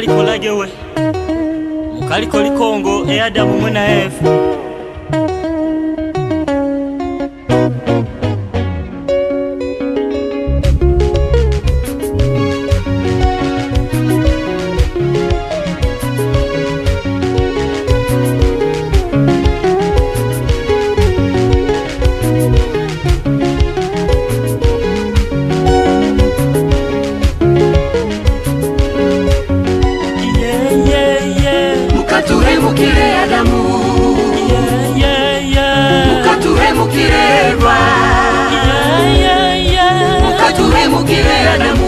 kolagewe mukaliko likongo Adamu mwena Eva. Mukatuhemukire Adamu, mukatuhemukire Eva, mukatuhemukire Adamu,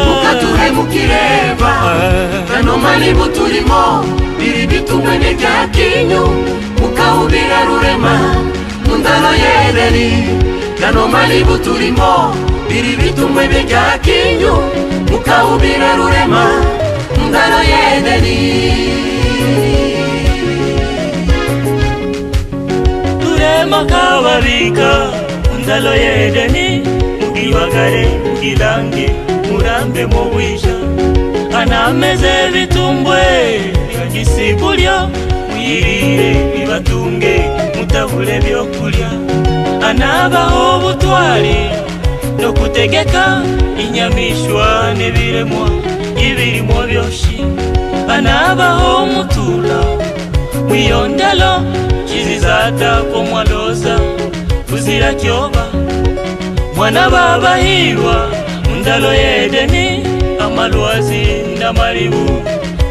mukatuhemukire Eva. Kano malibu tulimo biri bitumene bya kinyu, mukahubira rurema mundalo yedeni. Kano malibu tulimo biri bitumene bya kinyu, mukahubira rurema mundalo yedeni. Rurema kabarika mundalo yedeni, mugibagare mugilange murambe mubwisha. Anameze bitumbwe bigisibulyo, mwirire bibatunge mutabule byokulya. Anabaho butwali no kutegeka inyamishwa nebiremwa ibirimo byoshi. Anabaho mutula mwiyondalo kizizata pomwaloza kuzira kyoba. Mwana babahirwa mundalo yedeni, amalwazi n'amaribu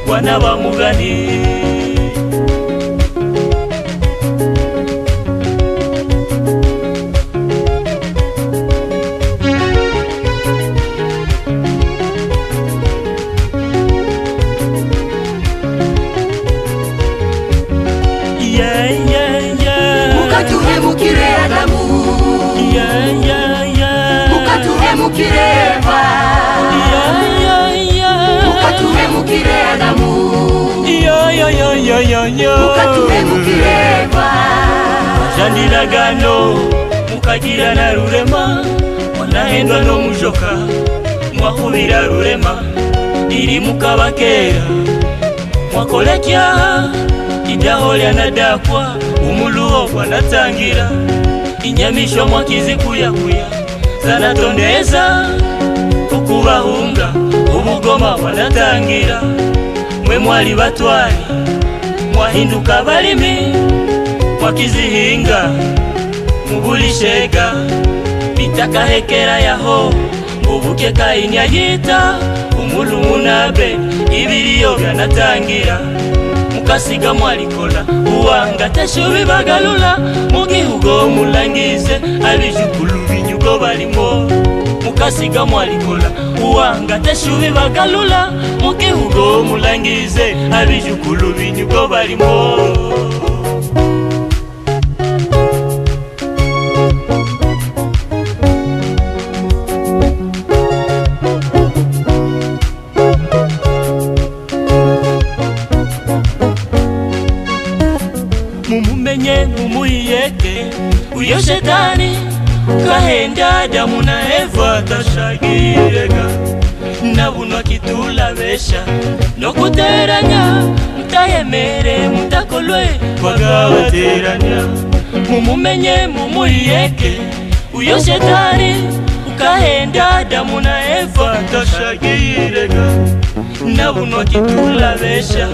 wana bamugani. Mukatuhemukire Adamu, mukatuhemukire Eva, mukatuhemukire Adamu, mukatuhemukire Eva. Jandiragano mukagira na rurema, mwanahendwa no mujoka mwahubira rurema. Iri mukabakera mwakolekya idahole nadakwa, umuluho wanatangira inyamisho mwakizikuyakuya zanatondeza ukubahunga. Ubugoma wanatangira mwe mwali batwali mwahinduka balimi mwakizihinga mubulishega. Bitakahekera yaho ngubuke kaini yita umulumunabe ibiriyo byanatangira. Mukasiga mwalikola uwanga teshubi bagalula mugihugo mulangize abijukulu binyugo balimo. Mukasiga mwalikola uwanga teshubi bagalula mugihugo mulangize abijukulu binyugo balimo. Mumumenye mumuyeke uyo shetani kahenda Adamu na Eva tashagirega. Nabuno kitulabesha no kuteranya, mutayemere mutakolwe kwagabateranya. Mumumenye mumuyeke uyo shetani kahenda Adamu na Eva tashagirega. Nabuno kitulabesha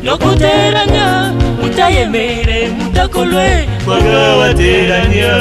no kuteranya, mutayemere mutakolwe kwagabateranya.